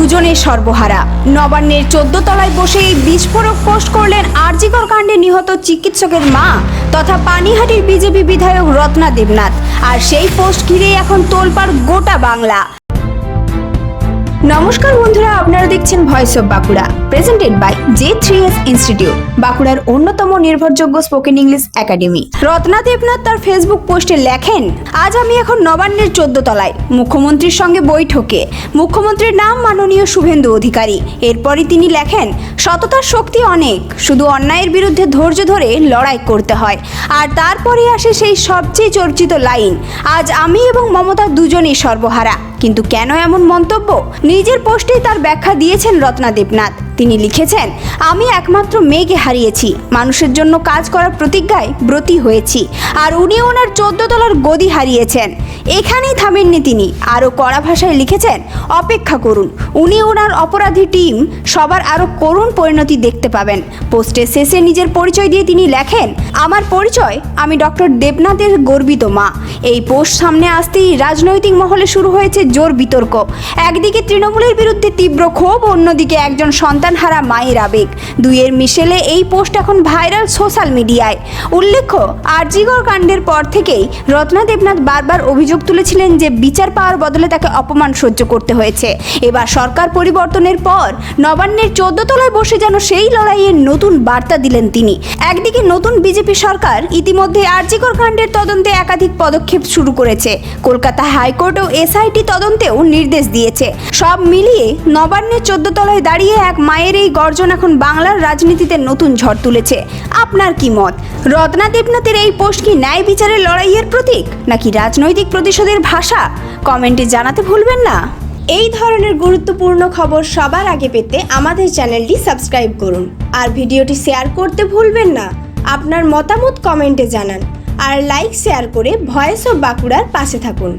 দুজনের সর্বহারা। নবান্নের 14 তলায় বসে এই বিস্ফোরক পোস্ট করলেন আরজিকর কাণ্ডে নিহত চিকিৎসকের মা তথা পানিহাটির বিজেপি বিধায়ক রত্না দেবনাথ। আর সেই পোস্ট ঘিরেই এখন তোলপাড় গোটা বাংলা। নমস্কার বন্ধুরা, আপনারা দেখছেন voice of Bankura, presented by J3S institute, বাঁকুড়ার অন্যতম নির্ভরযোগ্য spoken English academy. Ratna Debnath তার ফেসবুক পোস্টে লেখেন, আজ আমি এখন নবান্নের 14 তলায় মুখ্যমন্ত্রীর সঙ্গে বৈঠকে। মুখ্যমন্ত্রীর নাম মাননীয় শুভেন্দু অধিকারী। এরপরই তিনি লেখেন, সততার শক্তি অনেক, শুধু অন্যায়ের বিরুদ্ধে ধৈর্য ধরে লড়াই করতে হয়। আর তারপরে আসে সেই সবচেয়ে চর্চিত লাইন, আজ আমি এবং মমতা দুজনেই সর্বহারা। কিন্তু কেন এমন মন্তব্য? নিজের পোস্টেই তার ব্যাখ্যা দিয়েছেন রত্না দেবনাথ। তিনি লিখেছেন, আমি একমাত্র মেয়েকে হারিয়েছি, মানুষের জন্য কাজ করার প্রতিজ্ঞায় ব্রতী হয়েছি। আর উনি ওনার 14 তলার গদি হারিয়েছেন। এখানেই থামেননি তিনি, আরও কড়া ভাষায় লিখেছেন, অপেক্ষা করুন, উনি ওনার অপরাধী টিম সবার আরও করুণ পরিণতি দেখতে পাবেন। পোস্টের শেষে নিজের পরিচয় দিয়ে তিনি লেখেন, আমার পরিচয়, আমি ডক্টর দেবনাথের গর্বিত মা। এই পোস্ট সামনে আসতেই রাজনৈতিক মহলে শুরু হয়েছে জোর বিতর্ক। একদিকে তৃণমূলের বিরুদ্ধে তীব্র ক্ষোভ, অন্যদিকে একজন সন্তানহারা মায়ের আবেগ। দুইয়ের মিশেলে এই পোস্ট এখন ভাইরাল সোশ্যাল মিডিয়ায়। উল্লেখ্য, আরজিকর কাণ্ডের পর থেকেই রত্না দেবনাথ বারবার অভিযোগ তুলেছিলেন যে বিচার পাওয়ার বদলে তাকে অপমান সহ্য করতে হয়েছে। এবার সরকার পরিবর্তনের পর নবান্নের 14 তলায় বসে যেন সেই লড়াইয়ের নতুন বার্তা দিলেন তিনি। একদিকে নতুন বিজেপি সরকার ইতিমধ্যে আরজিকর কাণ্ডের তদন্তে একাধিক পদক্ষেপ শুরু করেছে। কলকাতা হাইকোর্টও এসআইটি তদন্তেও নির্দেশ দিয়েছে। সব মিলিয়ে নবান্নের 14 তলায় দাঁড়িয়ে এক মায়ের এই গর্জন এখন বাংলার রাজনীতিতে নতুন ঝড় তুলেছে। আপনার কি মত? রত্না দেবনাথের এই পোস্ট কি ন্যায় বিচারের লড়াইয়ের প্রতীক, নাকি রাজনৈতিক প্রতিশোধের ভাষা? কমেন্টে জানাতে ভুলবেন না। এই ধরনের গুরুত্বপূর্ণ খবর সবার আগে পেতে আমাদের চ্যানেলটি সাবস্ক্রাইব করুন আর ভিডিওটি শেয়ার করতে ভুলবেন না। আপনার মতামত কমেন্টে জানান আর লাইক শেয়ার করে ভয়েস অফ বাঁকুড়ার পাশে থাকুন।